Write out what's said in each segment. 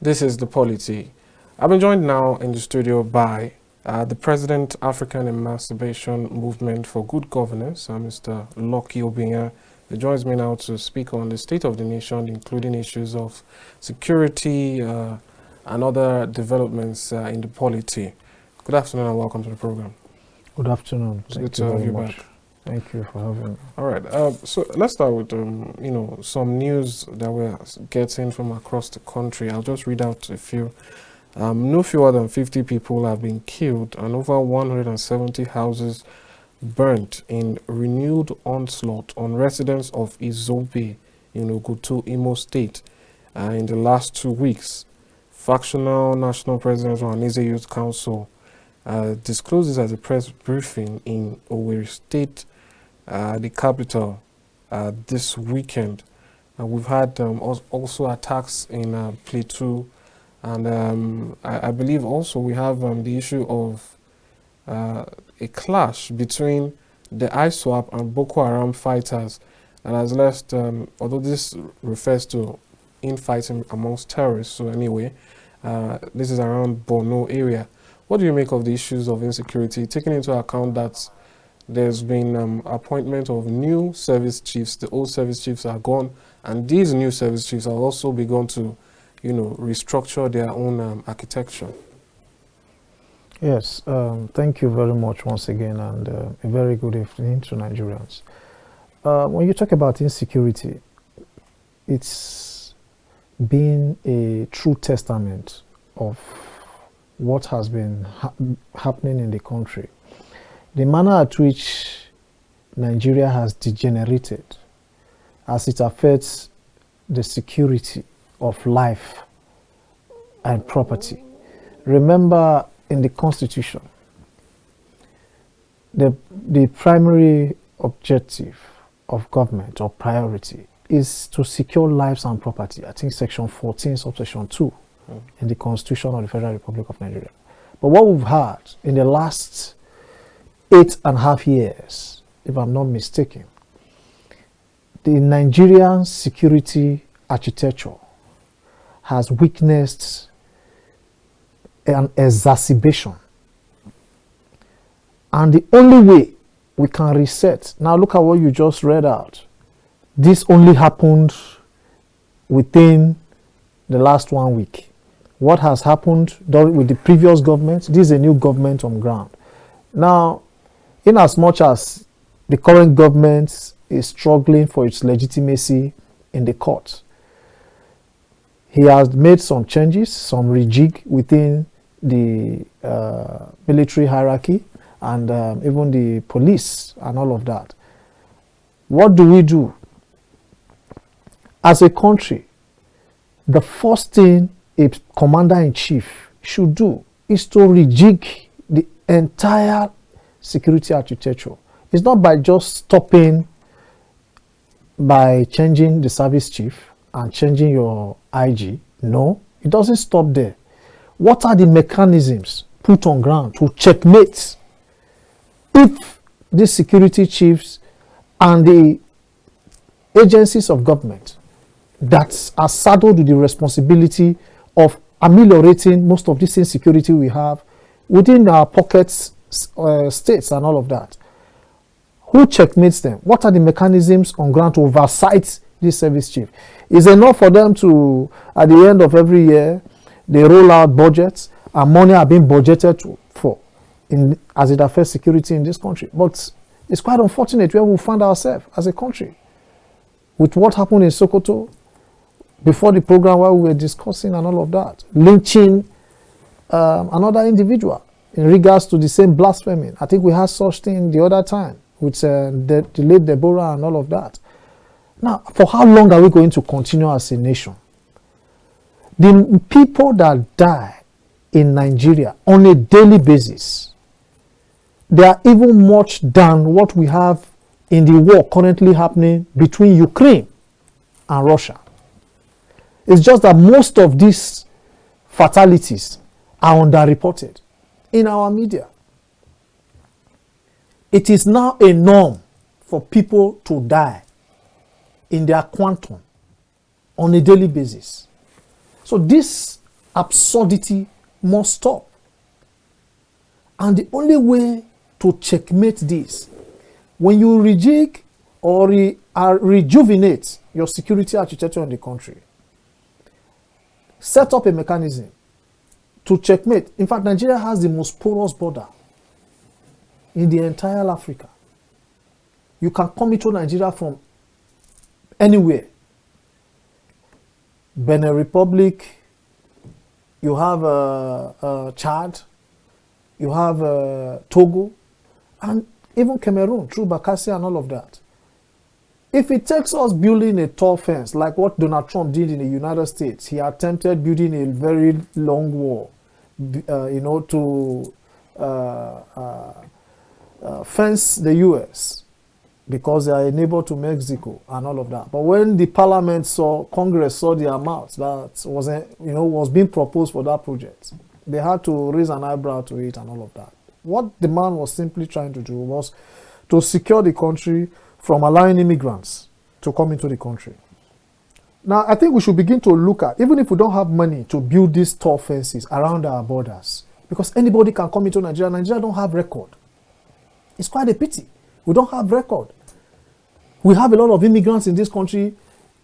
This is the POLITY. I've been joined now in the studio by the President, African Emancipation Movement for Good Governance, Mr. Lucky Obiyan. He joins me now to speak on the state of the nation, including issues of security and other developments in the polity. Good afternoon and welcome to the program. Good afternoon. It's good to have you back. Thank you for having me. All right. So let's start with some news that we're getting from across the country. I'll just read out a few. No fewer than 50 people have been killed and over 170 houses burnt in renewed onslaught on residents of Izobe in Ogutu, Imo State in the last 2 weeks. Factional National President of Ohanese Youth Council discloses at a press briefing in Owerri State, the capital, this weekend. We've had also attacks in Plateau, and I believe also we have the issue of a clash between the ISWAP and Boko Haram fighters that has left, although this refers to infighting amongst terrorists, so anyway, this is around Borno area. What do you make of the issues of insecurity, taking into account that there's been appointment of new service chiefs, the old service chiefs are gone, and these new service chiefs have also begun to, restructure their own architecture? Yes, thank you very much once again, and a very good evening to Nigerians. When you talk about insecurity, it's been a true testament of what has been happening in the country. The manner at which Nigeria has degenerated as it affects the security of life and property. Remember, in the Constitution, the primary objective of government or priority is to secure lives and property. I think Section 14, subsection 2 in the Constitution of the Federal Republic of Nigeria. But what we've had in the last 8.5 years, if I'm not mistaken, the Nigerian security architecture has witnessed an exacerbation. And the only way we can reset, now look at what you just read out. This only happened within the last 1 week. What has happened with the previous government, this is a new government on ground. Now, in as much as the current government is struggling for its legitimacy in the court, he has made some changes, some rejig within the military hierarchy and even the police and all of that. What do we do? As a country, the first thing a commander-in-chief should do is to rejig the entire security architecture. It's not by just stopping by changing the service chief and changing your IG. No, it doesn't stop there. What are the mechanisms put on ground to checkmate if the security chiefs and the agencies of government that are saddled with the responsibility of ameliorating most of this insecurity we have within our pockets, states and all of that? Who checkmates them? What are the mechanisms on ground to oversight this service chief? Is it enough for them to, at the end of every year, they roll out budgets and money are being budgeted for as it affects security in this country? But it's quite unfortunate where we find ourselves as a country with what happened in Sokoto before the program where we were discussing and all of that, lynching another individual in regards to the same blasphemy. I think we had such thing the other time with the late Deborah and all of that. Now, for how long are we going to continue as a nation? The people that die in Nigeria on a daily basis, they are even much than what we have in the war currently happening between Ukraine and Russia. It's just that most of these fatalities are underreported in our media. It is now a norm for people to die in their quantum on a daily basis. So this absurdity must stop. And the only way to checkmate this, when you rejig or rejuvenate your security architecture in the country, set up a mechanism to checkmate. In fact, Nigeria has the most porous border in the entire Africa. You can come into Nigeria from anywhere. Benin Republic, you have Chad, you have Togo, and even Cameroon through Bakassi and all of that. If it takes us building a tall fence, like what Donald Trump did in the United States, he attempted building a very long wall, to fence the U.S. because they are a neighbor to Mexico and all of that. But when the Congress saw the amount that was being proposed for that project, they had to raise an eyebrow to it and all of that. What the man was simply trying to do was to secure the country from allowing immigrants to come into the country. Now, I think we should begin to look at, even if we don't have money to build these tall fences around our borders, because anybody can come into Nigeria. Nigeria don't have record. It's quite a pity. We don't have record. We have a lot of immigrants in this country.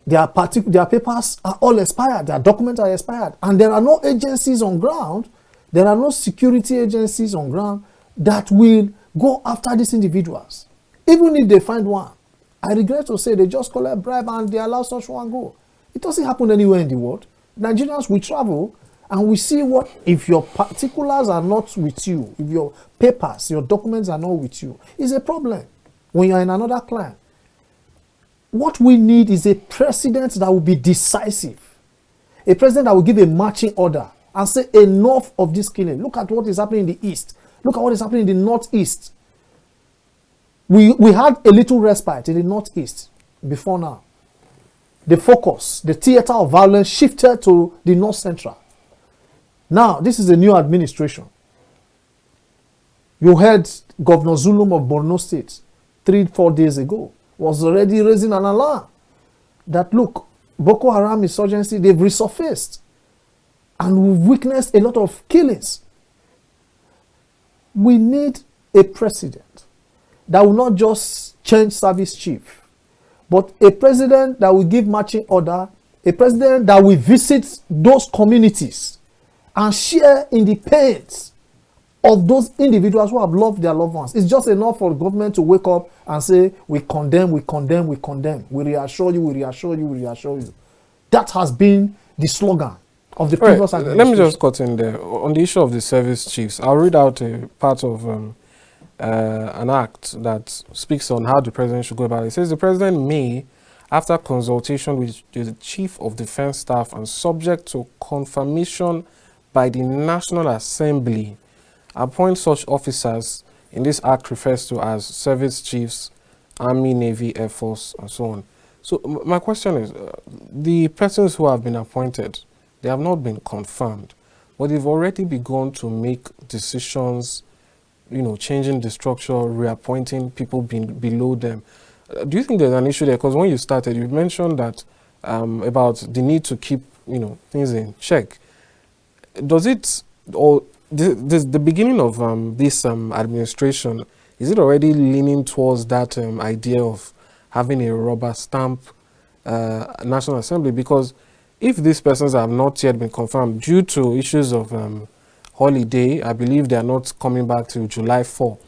Their papers are all expired. Their documents are expired. And there are no agencies on ground. There are no security agencies on ground that will go after these individuals. Even if they find one, I regret to say they just collect bribe and they allow such one go. It doesn't happen anywhere in the world. Nigerians, we travel and we see what, if your particulars are not with you, if your papers, your documents are not with you, it's a problem when you're in another clime. What we need is a president that will be decisive. A president that will give a marching order and say enough of this killing. Look at what is happening in the east. Look at what is happening in the northeast. We had a little respite in the northeast before now. The focus, the theater of violence shifted to the north central. Now, this is a new administration. You heard Governor Zulum of Borno State 3-4 days ago was already raising an alarm that, look, Boko Haram insurgency, they've resurfaced. And we've witnessed a lot of killings. We need a president that will not just change service chief, but a president that will give marching order, a president that will visit those communities and share in the pains of those individuals who have lost their loved ones. It's just enough for the government to wake up and say, we condemn, we condemn, we condemn. We reassure you, we reassure you, we reassure you. That has been the slogan of the previous administration. Let me just cut in there. On the issue of the service chiefs, I'll read out a part of an act that speaks on how the president should go about it. It says the president may, after consultation with the chief of defense staff and subject to confirmation by the National Assembly, appoint such officers in this act refers to as service chiefs, Army, Navy, Air Force, and so on. So my question is, the persons who have been appointed, they have not been confirmed, but they've already begun to make decisions, changing the structure, reappointing people below them. Do you think there's an issue there? Because when you started, you mentioned that about the need to keep, things in check. Does it, or the beginning of this administration, is it already leaning towards that idea of having a rubber stamp National Assembly? Because if these persons have not yet been confirmed due to issues of holiday, I believe they are not coming back till July 4.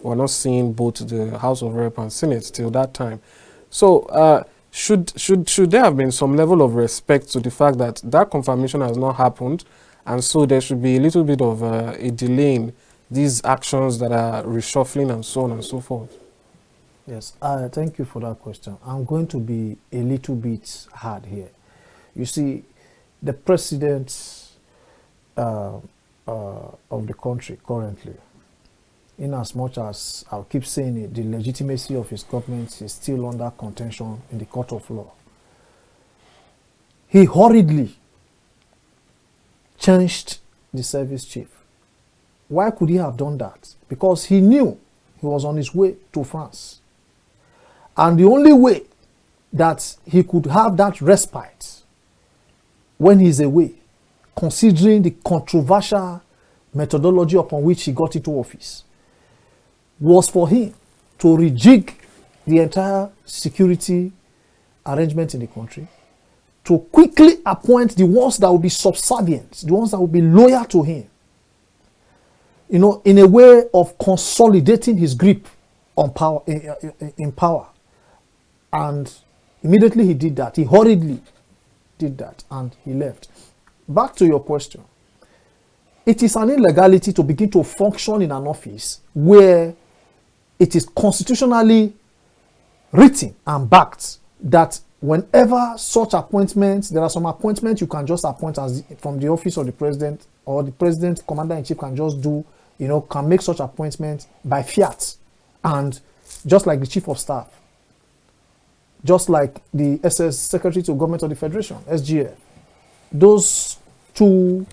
We're not seeing both the House of Rep and Senate till that time. So should there have been some level of respect to the fact that that confirmation has not happened, and so there should be a little bit of a delay in these actions that are reshuffling and so on and so forth? Yes, thank you for that question. I'm going to be a little bit hard here. You see, the president of the country currently, in as much as I'll keep saying it, the legitimacy of his government is still under contention in the court of law. He hurriedly changed the service chief. Why could he have done that? Because he knew he was on his way to France. And the only way that he could have that respite when he's away, considering the controversial methodology upon which he got into office, was for him to rejig the entire security arrangement in the country, to quickly appoint the ones that will be subservient, the ones that will be loyal to him, you know, in a way of consolidating his grip on power, in power. And immediately he did that. He hurriedly did that and he left. Back to your question. It is an illegality to begin to function in an office where it is constitutionally written and backed that whenever such appointments, there are some appointments you can just appoint as from the office of the president, or the president, commander-in-chief can just do, you know, can make such appointments by fiat. And just like the chief of staff, just like the SS Secretary to Government of the Federation, SGF, those two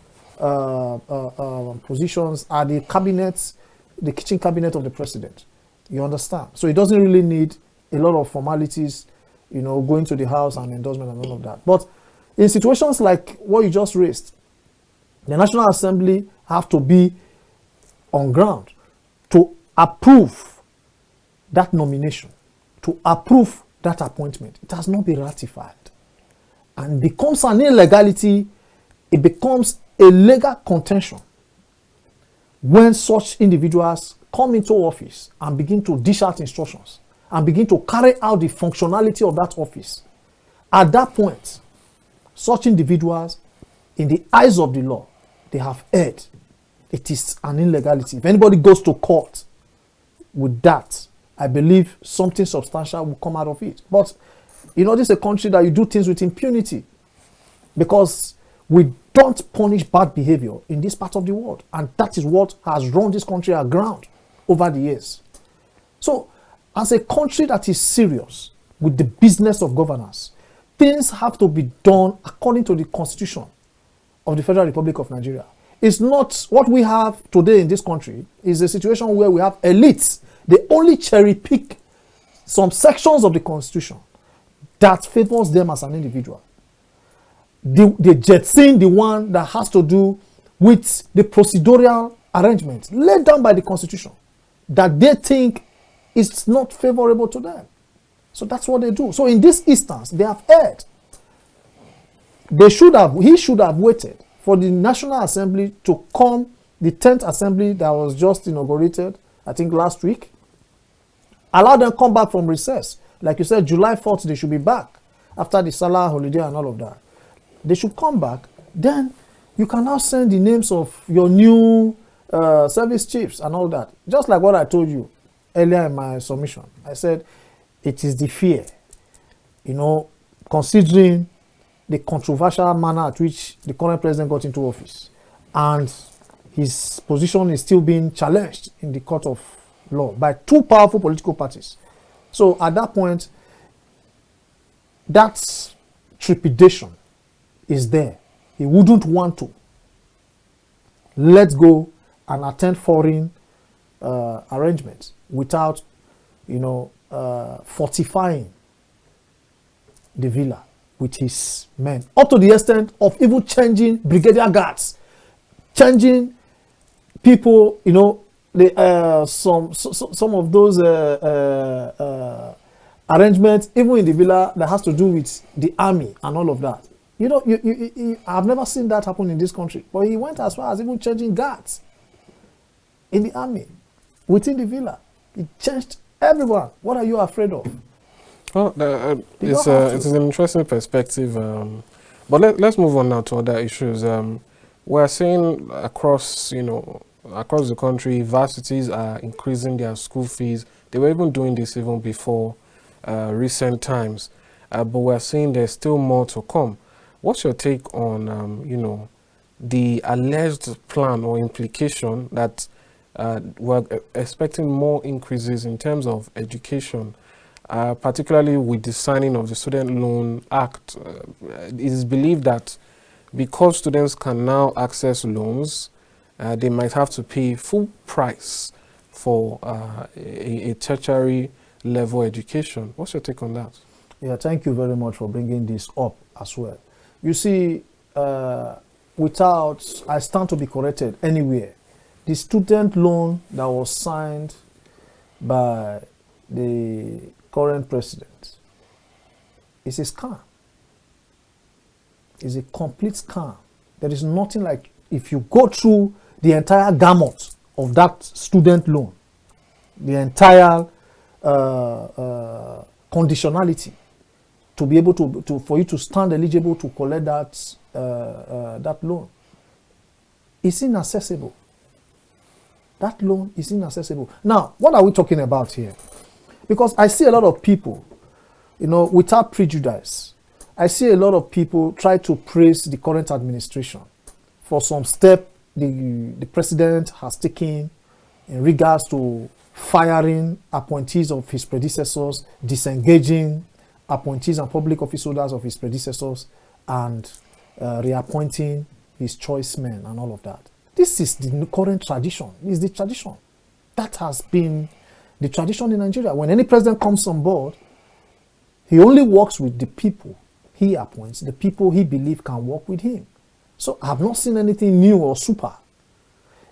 positions are the cabinet, the kitchen cabinet of the president. You understand? So it doesn't really need a lot of formalities, you know, going to the house and endorsement and all of that. But in situations like what you just raised, the National Assembly have to be on ground to approve that nomination, to approve that appointment. It has not been ratified. And becomes an illegality, it becomes a legal contention when such individuals come into office and begin to dish out instructions and begin to carry out the functionality of that office. At that point, such individuals, in the eyes of the law, they have erred. It is an illegality. If anybody goes to court with that, I believe something substantial will come out of it. But, you know, this is a country that you do things with impunity, because we don't punish bad behavior in this part of the world. And that is what has run this country aground over the years. So, as a country that is serious with the business of governance, things have to be done according to the Constitution of the Federal Republic of Nigeria. It's not what we have today in this country is a situation where we have elites. They only cherry pick some sections of the Constitution that favors them as an individual. They jettison the one that has to do with the procedural arrangement laid down by the Constitution that they think is not favorable to them. So that's what they do. So in this instance, they have erred. He should have waited for the National Assembly to come, the 10th Assembly that was just inaugurated, I think last week. Allow them come back from recess. Like you said, July 4th, they should be back after the Salah holiday and all of that. They should come back. Then you can now send the names of your new service chiefs and all that. Just like what I told you earlier in my submission. I said it is the fear, you know, considering the controversial manner at which the current president got into office, and his position is still being challenged in the court of law by two powerful political parties. So at that point, that trepidation is there. He wouldn't want to let go and attend foreign arrangements without, you know, fortifying the villa with his men, up to the extent of even changing brigadier guards, changing people, you know, some of those arrangements, even in the villa, that has to do with the army and all of that. You know, I've never seen that happen in this country. But he went as far as even changing guards in the army, within the villa. He changed everyone. What are you afraid of? Well, it is an interesting perspective. But let's move on now to other issues. We're seeing across the country, varsities are increasing their school fees. They were even doing this even before recent times. But we're seeing there's still more to come. What's your take on, the alleged plan or implication that we're expecting more increases in terms of education, particularly with the signing of the Student Loan Act? It is believed that because students can now access loans, they might have to pay full price for a tertiary level education. What's your take on that? Yeah, thank you very much for bringing this up as well. You see, without, I stand to be corrected anywhere, the student loan that was signed by the current president is a scam. It's a complete scam. There is nothing like, if you go through the entire gamut of that student loan, the entire conditionality to be able to for you to stand eligible to collect that loan, it's inaccessible. That loan is inaccessible. Now, what are we talking about here? Because I see a lot of people, without prejudice, I see a lot of people try to praise the current administration for some step the president has taken in regards to firing appointees of his predecessors, disengaging appointees and public office holders of his predecessors, and reappointing his choice men and all of that. This is the current tradition. It's the tradition. That has been the tradition in Nigeria. When any president comes on board, he only works with the people he appoints, the people he believes can work with him. So I have not seen anything new or super.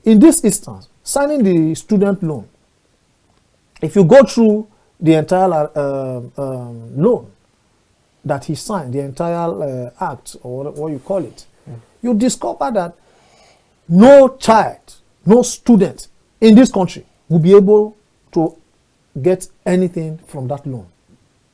In this instance, signing the student loan, if you go through the entire loan that he signed, the entire act, or what you call it, you discover that no child, no student in this country will be able to get anything from that loan.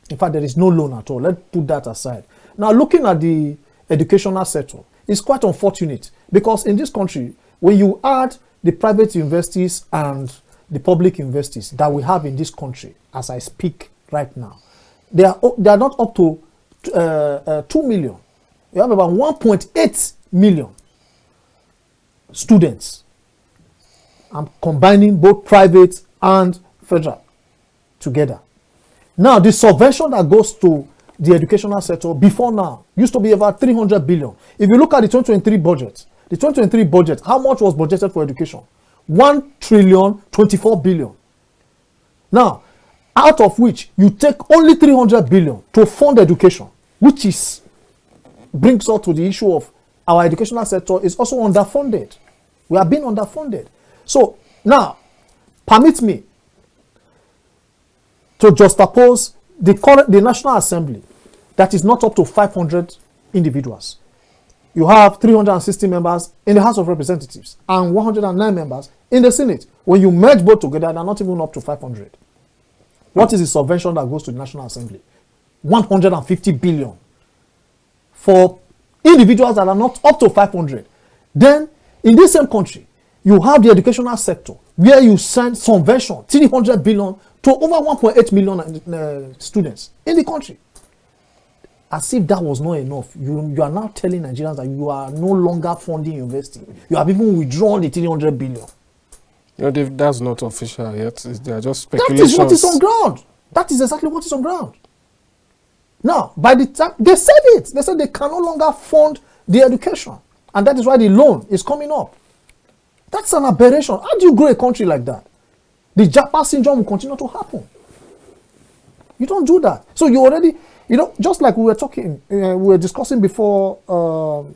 In fact, there is no loan at all. Let's put that aside. Now, looking at the educational sector, it's quite unfortunate because in this country, when you add the private universities and the public universities that we have in this country, as I speak right now, they are not up to 2 million. You have about 1.8 million students. I'm combining both private and federal together. Now, the subvention that goes to the educational sector before now used to be about 300 billion. If you look at the 2023 budget, how much was budgeted for education? 1 trillion 24 billion. Now, out of which you take only 300 billion to fund education, which brings us to the issue of our educational sector is also underfunded. We are being underfunded. So now, permit me to juxtapose the National Assembly that is not up to 500 individuals. You have 360 members in the House of Representatives and 109 members in the Senate. When you merge both together, they're not even up to 500. What is the subvention that goes to the National Assembly? 150 billion for individuals that are not up to 500. Then, in this same country, you have the educational sector where you send subvention, 300 billion to over 1.8 million students in the country. As if that was not enough, you are now telling Nigerians that you are no longer funding university. You have even withdrawn the 300 billion. That's not official yet. They are just speculations. That is what is on ground. That is exactly what is on ground. Now, by the time they said it, they said they can no longer fund the education, and that is why the loan is coming up. That's an aberration. How do you grow a country like that? The Japa syndrome will continue to happen. You don't do that. So you already, just like we were talking, we were discussing before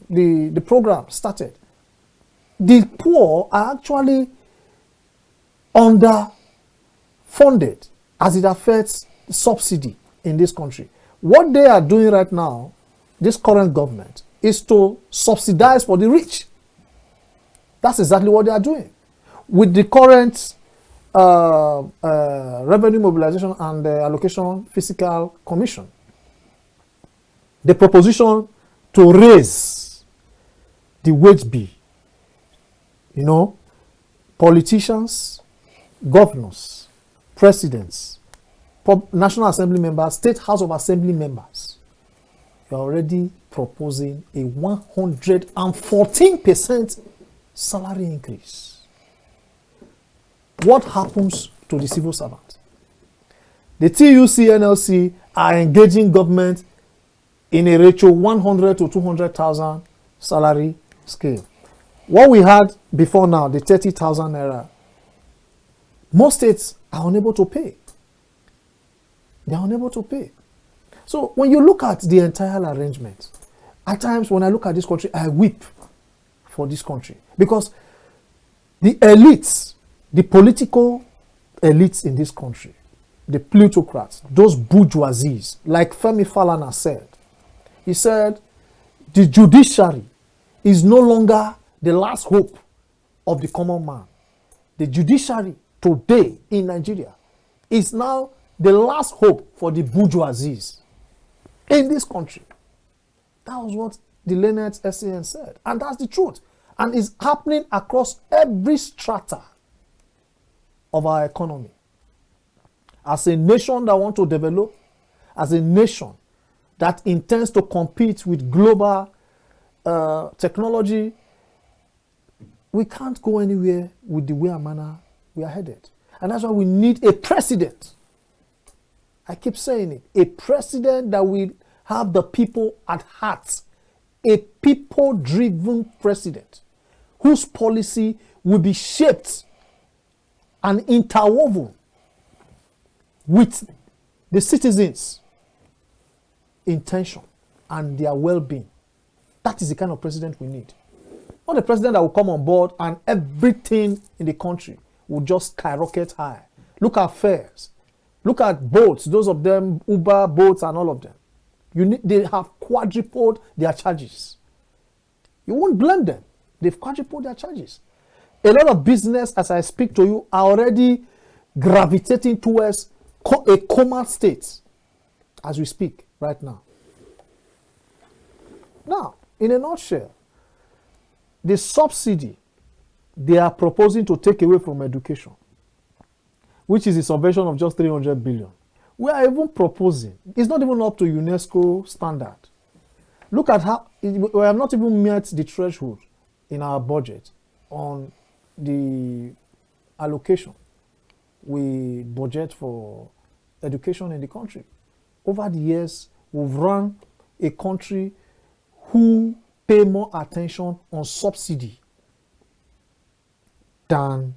the program started. The poor are actually underfunded as it affects subsidy in this country. What they are doing right now, this current government, is to subsidize for the rich. That's exactly what they are doing. With the current Revenue Mobilization and Allocation Fiscal Commission, the proposition to raise the wage bill, politicians, governors, presidents, National Assembly members, State House of Assembly members, you're already proposing a 114% salary increase. What happens to the civil servant? The TUC, NLC are engaging government in a ratio 100 to 200,000 salary scale. What we had before now, the 30,000 naira, most states are unable to pay. They are unable to pay. So when you look at the entire arrangement, at times when I look at this country, I weep. for this country. Because the elites, the political elites in this country, the plutocrats, those bourgeoisies, like Femi Falana said, he said, the judiciary is no longer the last hope of the common man. The judiciary today in Nigeria is now the last hope for the bourgeoisies in this country. That was what the Leonard SCN said. And that's the truth. And it's happening across every strata of our economy. As a nation that wants to develop, as a nation that intends to compete with global technology, we can't go anywhere with the way and manner we are headed. And that's why we need a president. I keep saying it. A president that will have the people at heart. A people-driven president whose policy will be shaped and interwoven with the citizens' intention and their well-being. That is the kind of president we need. Not a president that will come on board and everything in the country will just skyrocket high. Look at fares. Look at boats, those of them, Uber, boats, and all of them. They have quadrupled their charges. You won't blame them. They've quadrupled their charges. A lot of business, as I speak to you, are already gravitating towards a coma state as we speak right now. Now, in a nutshell, the subsidy they are proposing to take away from education, which is a subvention of just 300 billion. We are even proposing, it's not even up to UNESCO standard. Look at how, we have not even met the threshold in our budget on the allocation we budget for education in the country. Over the years, we've run a country who pay more attention on subsidy than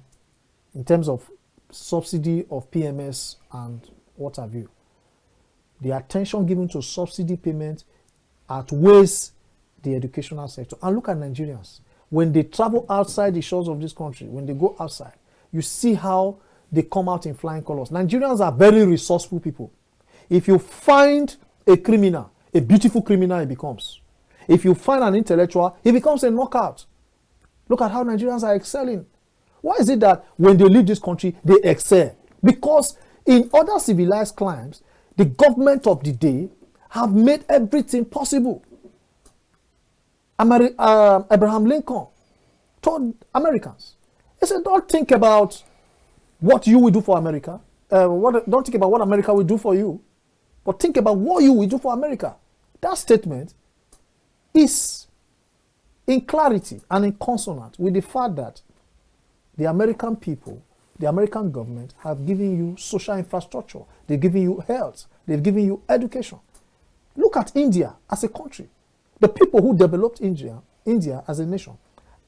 in terms of subsidy of PMS and what have you. The attention given to subsidy payment outweighs the educational sector. And look at Nigerians. When they travel outside the shores of this country, when they go outside, you see how they come out in flying colors. Nigerians are very resourceful people. If you find a criminal, a beautiful criminal he becomes. If you find an intellectual, he becomes a knockout. Look at how Nigerians are excelling. Why is it that when they leave this country, they excel? Because in other civilized climes, the government of the day have made everything possible. Abraham Lincoln told Americans, he said, don't think about what you will do for America. Don't think about what America will do for you, but think about what you will do for America. That statement is in clarity and in consonance with the fact that the American people, the American government have given you social infrastructure. They've given you health. They've given you education. Look at India as a country. The people who developed India as a nation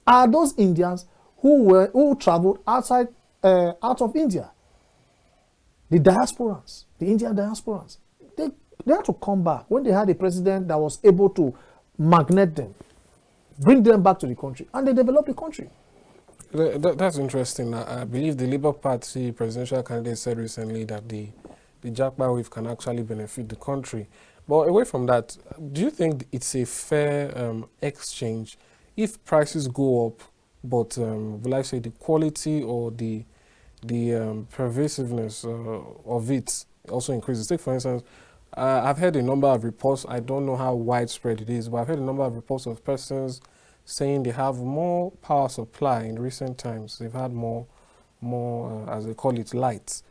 are those Indians who traveled out of India. The diasporans, the Indian diasporans, they had to come back when they had a president that was able to magnet them, bring them back to the country, and they developed the country. That's interesting. I believe the Labour Party presidential candidate said recently that the Japa wave can actually benefit the country. But away from that, do you think it's a fair exchange if prices go up, but will I say the quality or the pervasiveness of it also increases? Take for instance, I've heard a number of reports. I don't know how widespread it is, but I've heard a number of reports of persons saying they have more power supply in recent times. They've had more, as they call it, lights.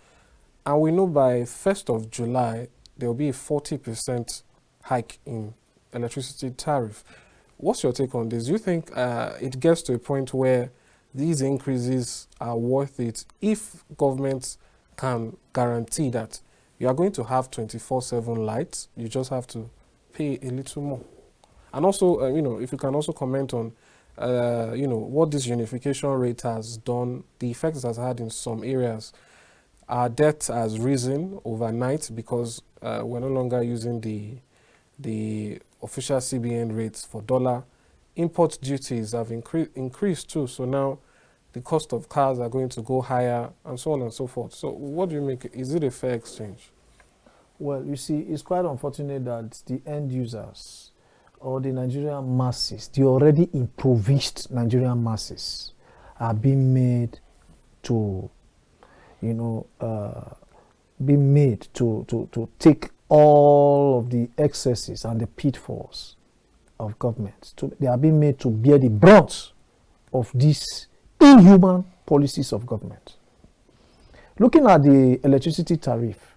And we know by 1st of July, there will be a 40% hike in electricity tariff. What's your take on this? Do you think it gets to a point where these increases are worth it if governments can guarantee that you are going to have 24/7 lights, you just have to pay a little more? And also, if you can also comment on, what this unification rate has done, the effects it has had in some areas. Our debt has risen overnight because we're no longer using the official CBN rates for dollar. import duties have increased too. So now the cost of cars are going to go higher and so on and so forth. So what do you make? Is it a fair exchange? Well, you see, it's quite unfortunate that the end users or the Nigerian masses, the already impoverished Nigerian masses, are being made to, to take all of the excesses and the pitfalls of government. They are being made to bear the brunt of these inhuman policies of government. Looking at the electricity tariff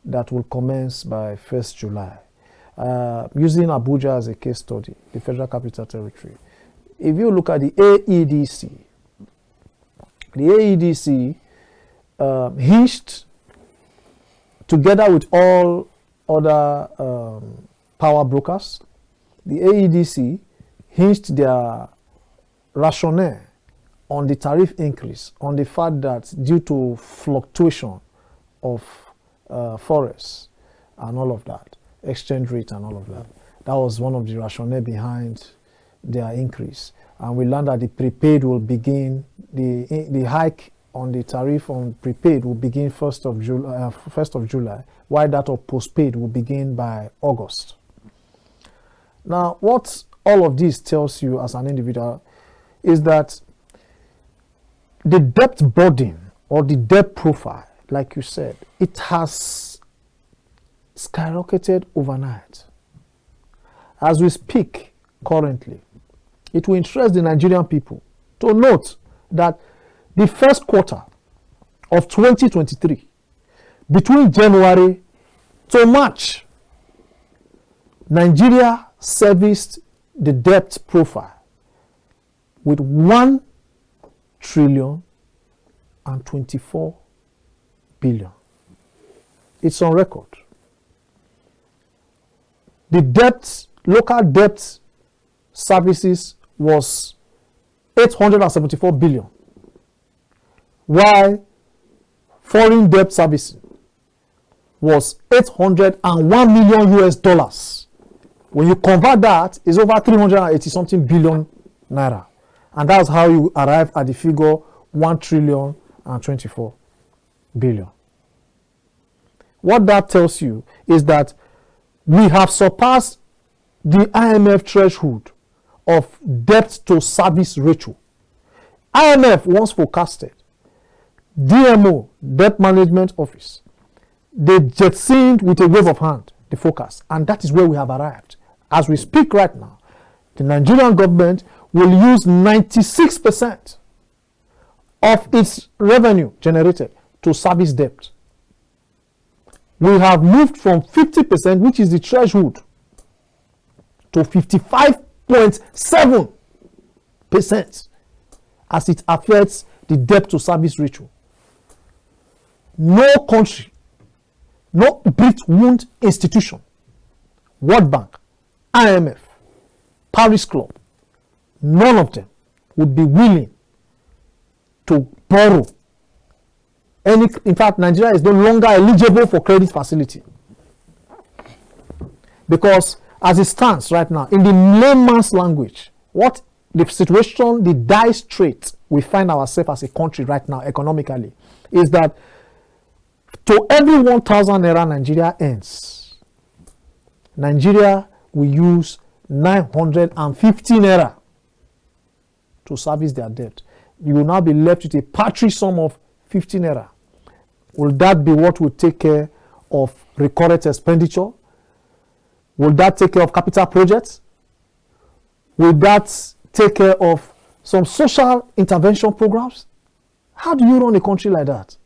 that will commence by 1st July, using Abuja as a case study, the Federal Capital Territory. If you look at the AEDC hinged together with all other power brokers. The AEDC hinged their rationale on the tariff increase on the fact that due to fluctuation of forex and all of that, exchange rate and all of that, that was one of the rationale behind their increase. And we learned that the prepaid will begin, the hike on the tariff on prepaid will begin 1st of July, while that of postpaid will begin by August. Now, what all of this tells you as an individual is that the debt burden or the debt profile, like you said, it has skyrocketed overnight. As we speak currently, it will interest the Nigerian people to note that the first quarter of 2023, between January to March, Nigeria serviced the debt profile with 1 trillion and 24 billion. It's on record. The debt, local debt services was 874 billion, while foreign debt servicing was 801 million US dollars. When you convert that, it's over 380 something billion naira. And that's how you arrive at the figure 1 trillion and 24 billion. What that tells you is that we have surpassed the IMF threshold of debt to service ratio. IMF once forecasted, DMO, Debt Management Office, they jettisoned with a wave of hand the forecast, and that is where we have arrived. As we speak right now, the Nigerian government will use 96% of its revenue generated to service debt. We have moved from 50%, which is the threshold, to 55.7% as it affects the debt to service ratio. No country, no Brit-wound institution, World Bank, IMF, Paris Club, none of them would be willing to borrow any. In fact, Nigeria is no longer eligible for credit facility, because as it stands right now, in the layman's language, what the situation, the dire straits we find ourselves as a country right now economically, is that to every 1,000 naira Nigeria earns, Nigeria will use 950 naira to service their debt. You will now be left with a paltry sum of 50 naira. Will that be what will take care of recurrent expenditure? Will that take care of capital projects? Will that take care of some social intervention programs? How do you run a country like that?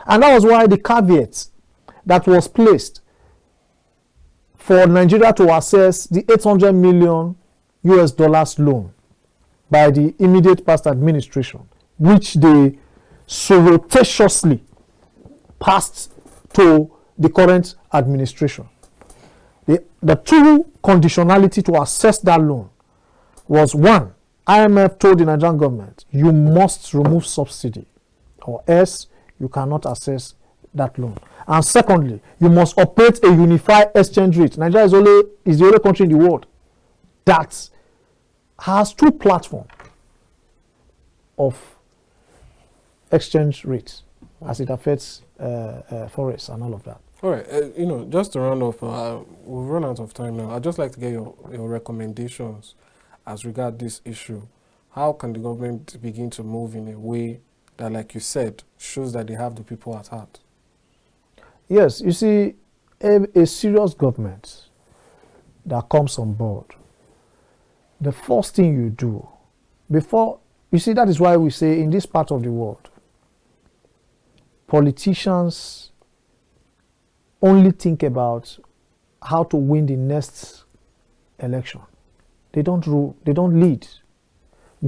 And that was why the caveat that was placed for Nigeria to access the 800 million US dollars loan by the immediate past administration, which they surreptitiously passed to the current administration. The two conditionality to access that loan was: one, IMF told the Nigerian government, you must remove subsidy, or else you cannot access that loan. And secondly, you must operate a unified exchange rate. Nigeria is the only country in the world that has two platforms of exchange rates as it affects forex and all of that. All right, just to round off, we've run out of time now. I'd just like to get your recommendations as regard this issue. How can the government begin to move in a way that, like you said, shows that they have the people at heart? Yes, you see, a serious government that comes on board, the first thing you do before, you see, that is why we say in this part of the world, politicians only think about how to win the next election. They don't rule, they don't lead.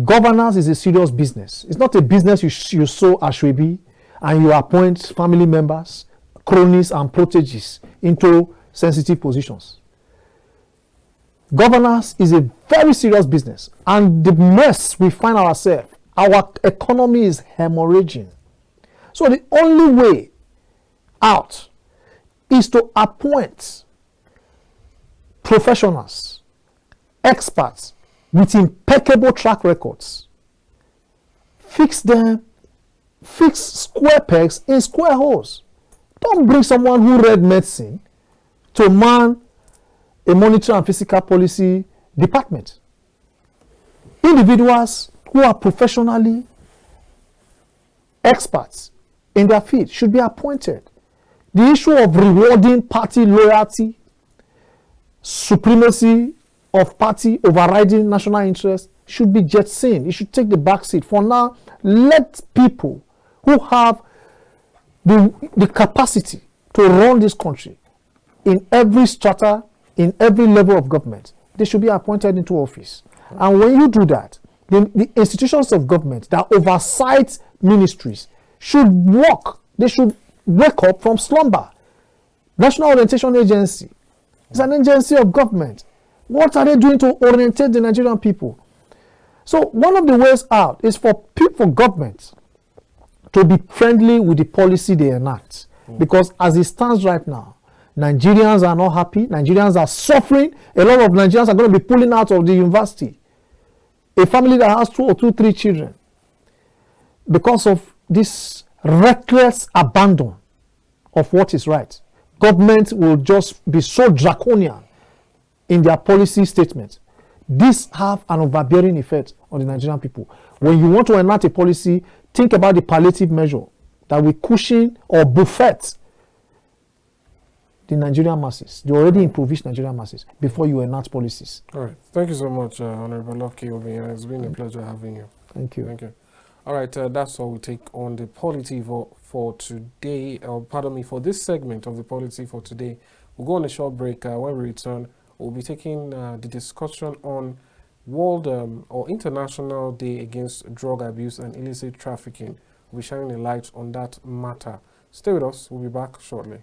Governance is a serious business. It's not a business you sow ashwebi and you appoint family members, cronies and proteges into sensitive positions. Governance is a very serious business, and the mess we find ourselves, our economy is hemorrhaging. So the only way out is to appoint professionals, experts with impeccable track records. Fix them, fix square pegs in square holes. Don't bring someone who read medicine to man a monetary and fiscal policy department. Individuals who are professionally experts in their field should be appointed. The issue of rewarding party loyalty, supremacy of party overriding national interest should be jettisoned. It should take the back seat. For now, let people who have the capacity to run this country in every strata, in every level of government, they should be appointed into office. And when you do that, the institutions of government that oversight ministries should work. They should wake up from slumber. National Orientation Agency is an agency of government. What are they doing to orientate the Nigerian people? So one of the ways out is for government to be friendly with the policy they enact. Because as it stands right now, Nigerians are not happy. Nigerians are suffering. A lot of Nigerians are going to be pulling out of the university. A family that has 3 children, because of this reckless abandon of what is right. Government will just be so draconian in their policy statements. This have an overbearing effect on the Nigerian people. When you want to enact a policy, think about the palliative measure that will cushion or buffet the Nigerian masses, the already impoverished Nigerian masses, before you enact policies. All right. Thank you so much, Honorable Obiyan. It's been a pleasure having you. Thank you. Thank you. All right, that's all we take on the polity for today. Pardon me, for this segment of the polity for today. We'll go on a short break. When we return, we'll be taking the discussion on World or International Day Against Drug Abuse and Illicit Trafficking. We'll be shining a light on that matter. Stay with us. We'll be back shortly.